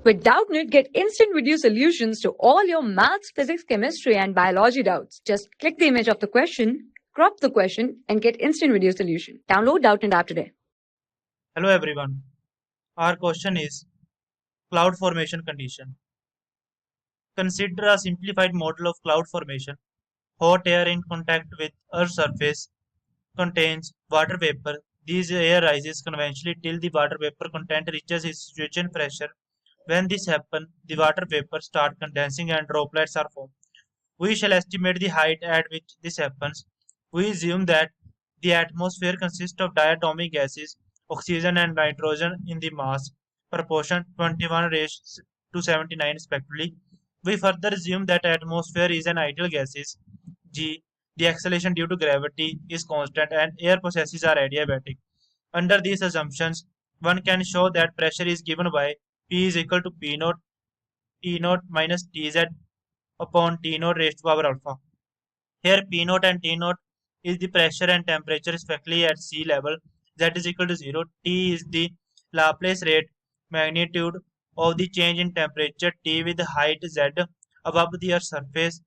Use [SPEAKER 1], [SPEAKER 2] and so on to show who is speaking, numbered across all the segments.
[SPEAKER 1] With Doubtnut, get instant video solutions to all your maths, physics, chemistry, and biology doubts. Just click the image of the question, crop the question, and get instant video solution. Download Doubtnut app today.
[SPEAKER 2] Hello everyone. Our question is cloud formation condition. Consider a simplified model of cloud formation. Hot air in contact with Earth's surface contains water vapor. This air rises conventionally till the water vapor content reaches its saturation pressure. When this happens, the water vapor start condensing and droplets are formed. We shall estimate the height at which this happens. We assume that the atmosphere consists of diatomic gases, oxygen and nitrogen in the mass proportion 21 raised to 79 respectively. We further assume that atmosphere is an ideal gases. G. The acceleration due to gravity is constant and air processes are adiabatic. Under these assumptions, one can show that pressure is given by P is equal to P naught T naught minus Tz upon T naught raised to power alpha. Here P naught and T naught is the pressure and temperature respectively at sea level. Z is equal to 0. T is the Laplace rate magnitude of the change in temperature T with height Z above the Earth's surface,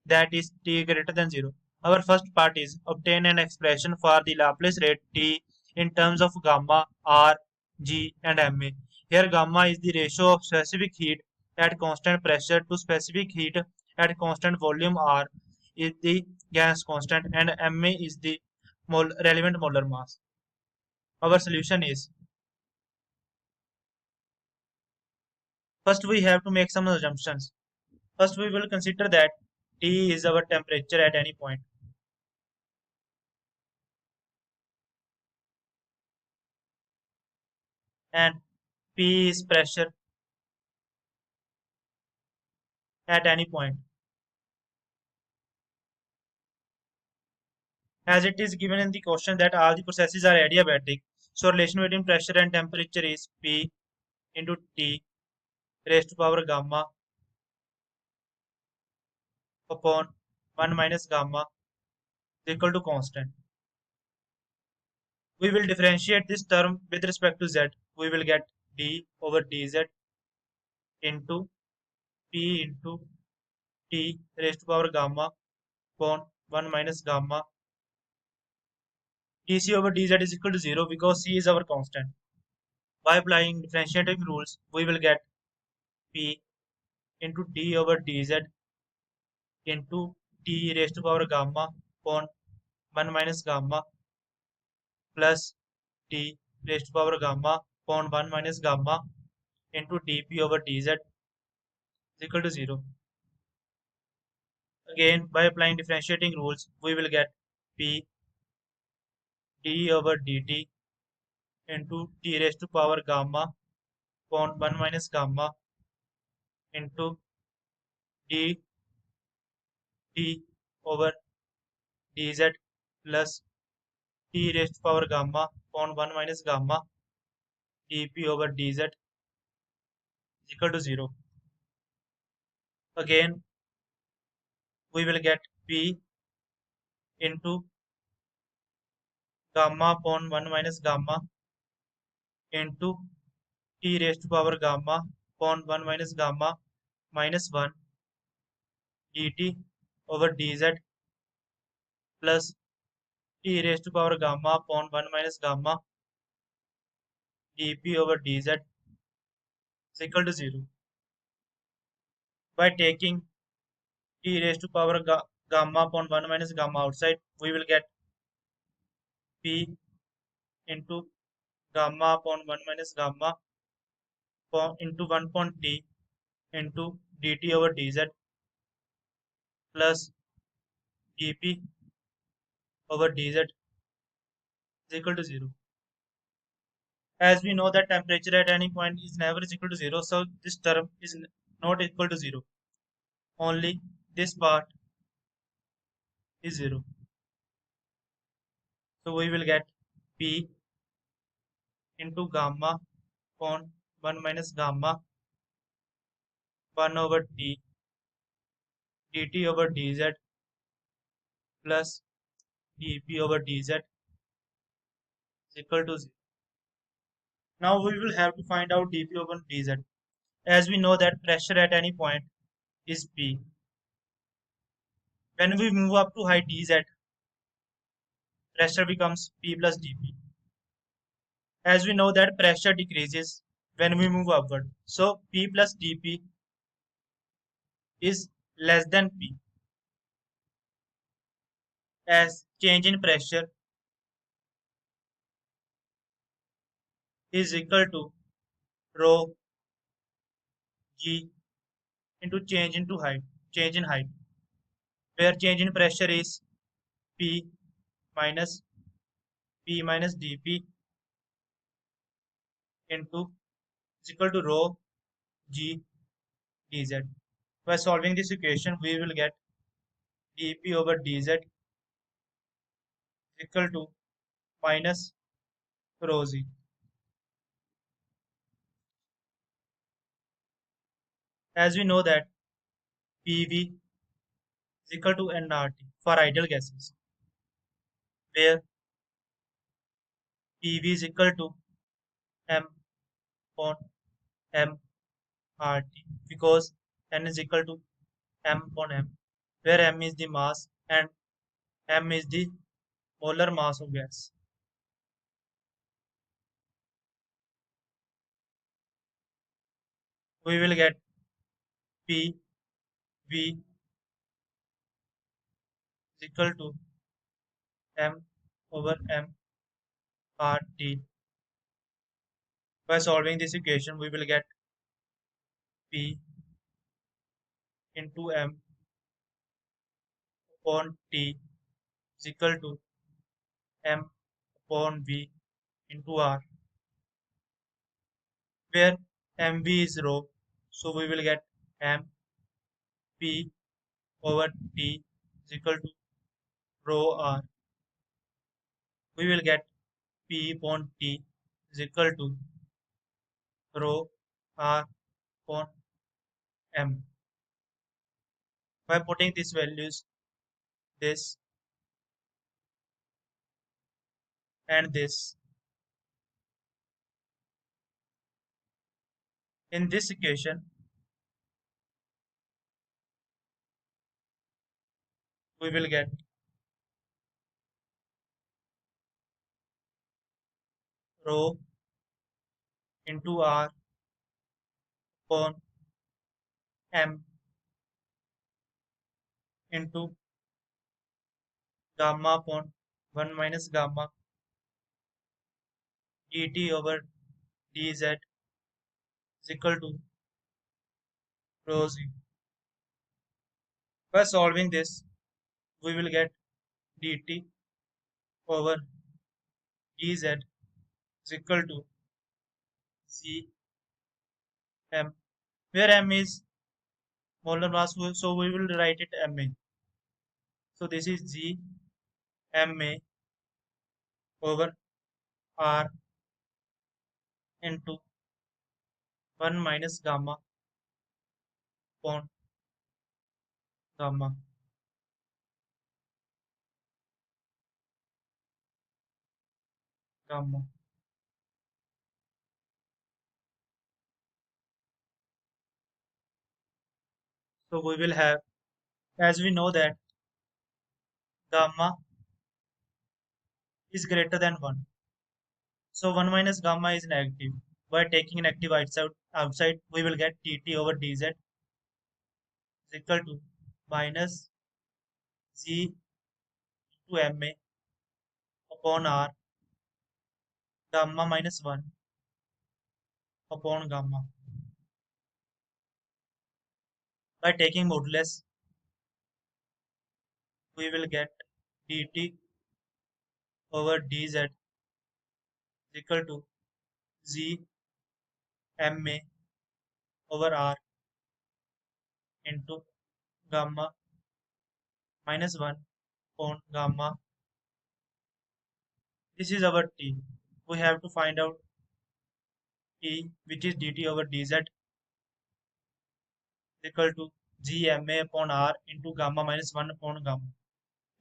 [SPEAKER 2] that is T greater than 0. Our first part is obtain an expression for the Laplace rate T in terms of gamma, R, G and Ma. Here gamma is the ratio of specific heat at constant pressure to specific heat at constant volume. R is the gas constant and Ma is the relevant molar mass. Our solution is, first we have to make some assumptions. First we will consider that T is our temperature at any point. And P is pressure at any point. As it is given in the question that all the processes are adiabatic, so relation between pressure and temperature is P into T raised to power gamma upon 1 minus gamma is equal to constant. We will differentiate this term with respect to Z. We will get d over dz into P into T raised to power gamma upon 1 minus gamma. dc over dz is equal to 0 because C is our constant. By applying differentiating rules, we will get P into d over dz into T raised to power gamma upon 1 minus gamma plus T raised to power gamma upon 1 minus gamma into dp over dz is equal to 0. Again, by applying differentiating rules, we will get P d over dt into T raised to power gamma upon 1 minus gamma into d t over dz plus T raised to power gamma upon 1 minus gamma dp over dz is equal to 0. Again, we will get P into gamma upon 1 minus gamma into T raised to power gamma upon 1 minus gamma minus 1 dt over dz plus T raised to power gamma upon 1 minus gamma dp over dz is equal to 0. By taking T raised to power gamma upon 1 minus gamma outside, we will get P into gamma upon 1 minus gamma into 1 upon T into dt over dz plus dp over dz is equal to 0. As we know that temperature at any point is never is equal to 0, so this term is not equal to 0. Only this part is 0. So we will get P into gamma upon 1 minus gamma 1 over T dt over dz plus dp over dz is equal to 0. Now we will have to find out dp over dz. as we know that pressure at any point is P. When we move up to height dz, pressure becomes P plus dP. As we know that pressure decreases when we move upward. So P plus dP is less than P, as change in pressure is equal to rho g into change in height, where change in pressure is P minus P minus dP into is equal to rho g dz. By solving this equation, we will get dP over dz equal to minus rho z. As we know that PV is equal to nRT for ideal gases, where PV is equal to m upon mRT, because n is equal to m upon m, where m is the mass and m is the molar mass of gas. We will get PV is equal to m over mRT. By solving this equation, we will get P into m upon T is equal to m upon V into R, where mv is rho, so we will get m P over T is equal to rho R. We will get P upon T is equal to rho R upon m. By putting these values, this and this, in this equation, we will get rho into R upon m into gamma upon 1 minus gamma dt over dz is equal to rho z. By solving this, we will get dt over dz is equal to z m, where m is molar mass, so we will write it ma. So this is g ma over r into 1 minus gamma upon gamma gamma. So we will have, as we know that gamma is greater than 1. So 1 minus gamma is negative. By taking negative outside, we will get dt over dz is equal to minus g into ma upon r gamma minus 1 upon gamma. By taking modulus, we will get dt over dz is equal to z ma over r into gamma minus 1 upon gamma. This is our t. We have to find out t, which is dt over dz is equal to gma upon r into gamma minus 1 upon gamma.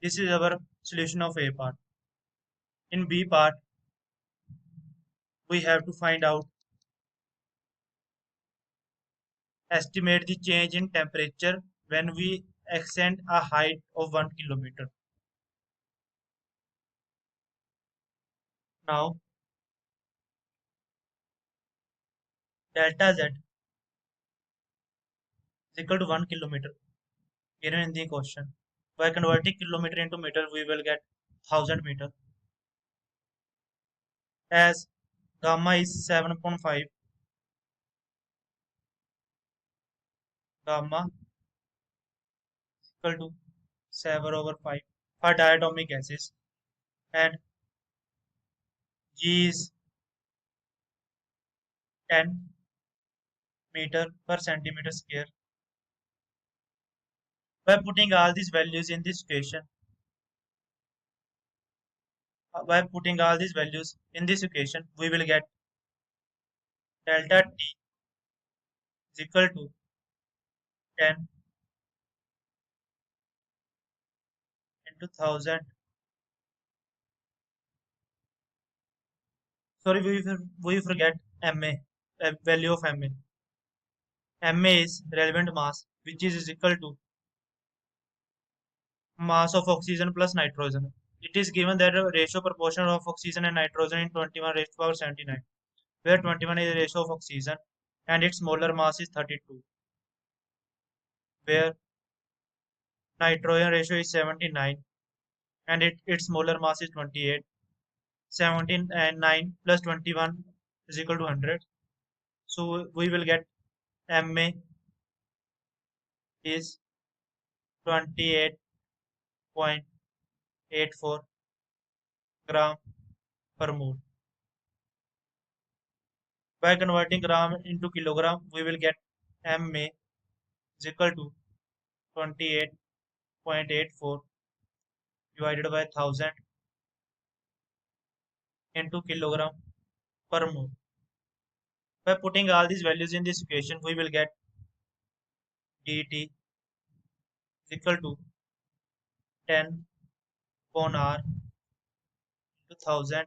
[SPEAKER 2] This is our solution of A part. In B part, we have to find out estimate the change in temperature when we ascend a height of 1 kilometer. Now, delta Z is equal to 1 kilometer given in the question. By converting kilometer into meter, we will get 1000 meter. As gamma is 7.5, gamma equal to 7 over 5 for diatomic gases, and G is 10 meter per centimeter square. By putting all these values in this equation, we will get delta T is equal to 10 into 1000. Sorry, we forget MA, value of MA. MA is relevant mass, which is equal to mass of oxygen plus nitrogen. It is given that the ratio proportion of oxygen and nitrogen in 21 raised to power 79, where 21 is the ratio of oxygen and its molar mass is 32, where nitrogen ratio is 79 and its molar mass is 28. 17 and 9 plus 21 is equal to 100. So we will get Ma is 28.84 gram per mole. By converting gram into kilogram, we will get Ma is equal to 28.84 divided by 1000 into kilogram per mole. By putting all these values in this equation, we will get dt is equal to 10 upon r into 1000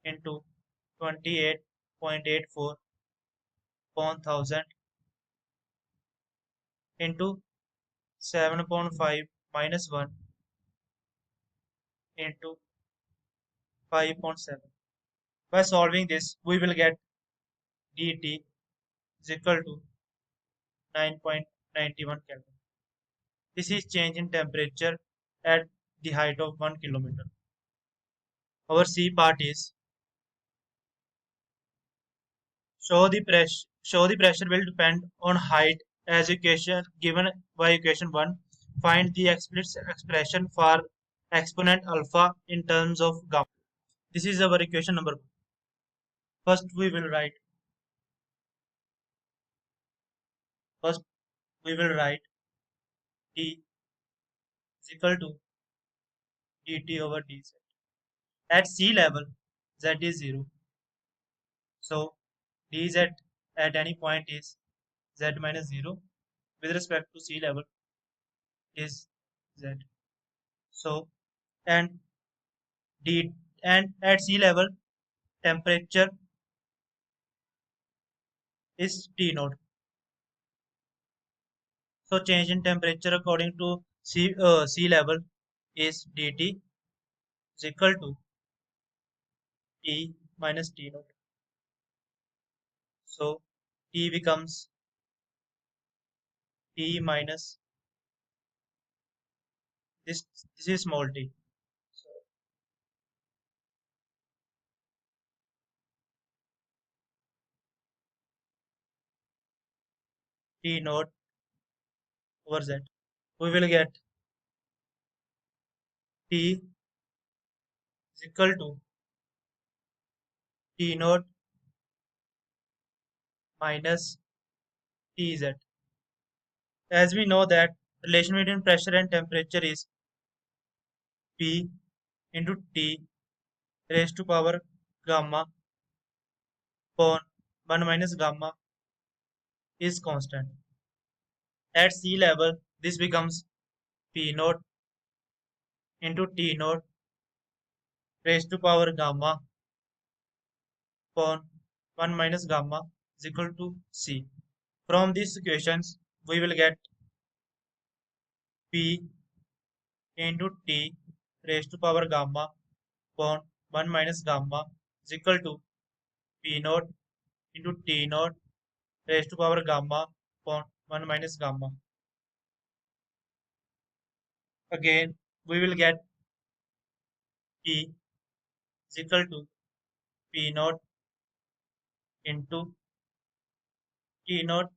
[SPEAKER 2] into 28.84 upon 1000 into 7.5 minus 1 into 5.7. By solving this, we will get dt is equal to 9.91 Kelvin. This is change in temperature at the height of 1 kilometer. Our C part is show the pressure will depend on height as equation given by equation 1. Find the explicit expression for exponent alpha in terms of gamma. This is our equation number 1. First we will write T is equal to dt over dz. At sea level, z is 0. So dz at any point is z minus 0 with respect to sea level is z. So and d and at sea level temperature is T naught. So change in temperature according to sea level is dt is equal to T minus T naught. So T becomes T minus this. This is small t. So T naught over z. We will get T is equal to T naught minus Tz. As we know that relation between pressure and temperature is P into T raised to power gamma upon 1 minus gamma is constant. At sea level, this becomes P naught into T naught raised to power gamma upon 1 minus gamma is equal to C. From these equations, we will get P into T raised to power gamma upon 1 minus gamma is equal to P naught into T naught raised to power gamma upon 1 minus gamma. Again, we will get P is equal to P naught into T naught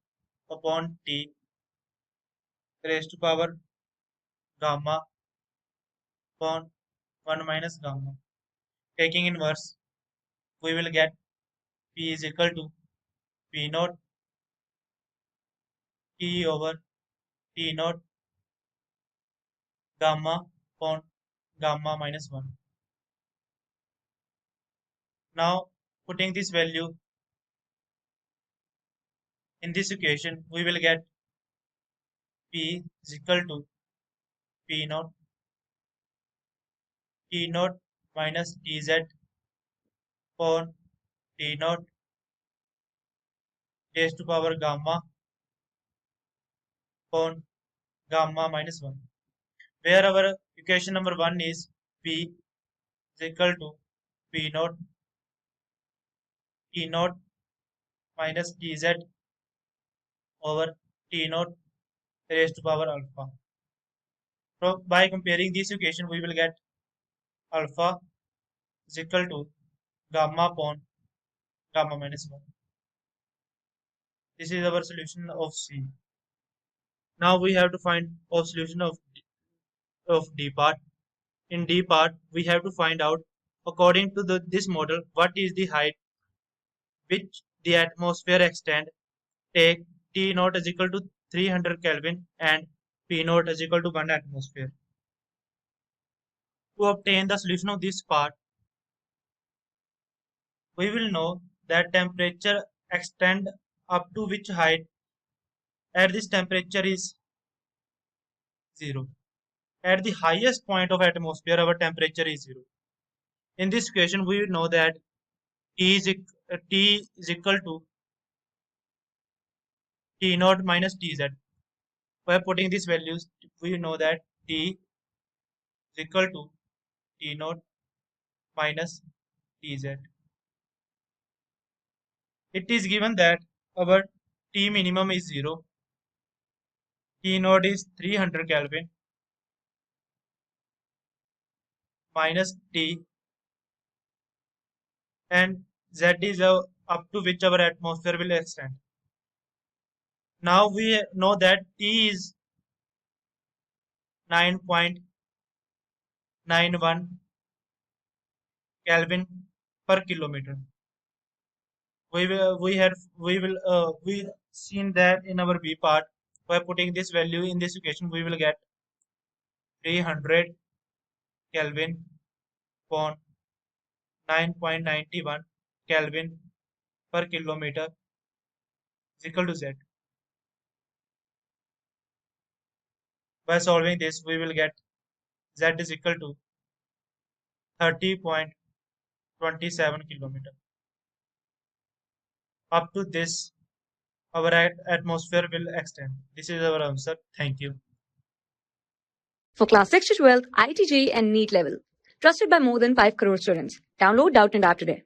[SPEAKER 2] upon T raised to power gamma upon 1 minus gamma. Taking inverse, we will get P is equal to P naught T over T naught gamma upon gamma minus 1. Now, putting this value in this equation, we will get P is equal to P naught T naught minus Tz upon T naught raised to power gamma upon gamma minus 1. Where our equation number 1 is P is equal to P naught T naught minus Tz over T naught raised to power alpha. So by comparing this equation, we will get alpha is equal to gamma upon gamma minus 1. This is our solution of C. Now we have to find our solution of D part. In D part, we have to find out, according to this model, what is the height which the atmosphere extend. Take T naught is equal to 300 Kelvin and P naught is equal to 1 atmosphere. To obtain the solution of this part, we will know that temperature extend up to which height at this temperature is 0. At the highest point of atmosphere, our temperature is 0. In this equation, we will know that T is equal to T naught minus Tz. By putting these values, we know that T is equal to T naught minus Tz. It is given that our T minimum is 0, T naught is 300 Kelvin minus T, and Z is up to which our atmosphere will extend. Now we know that T is 9.91 Kelvin per kilometer. We seen that in our B part. By putting this value in this equation, we will get 300 Kelvin upon 9.91 Kelvin per kilometer is equal to Z. By solving this, we will get Z is equal to 30.27 kilometer. Up to this, our atmosphere will extend. This is our answer. Thank you.
[SPEAKER 1] For class 6 to 12, IIT JEE and NEET level. Trusted by more than 5 crore students. Download Doubt and App today.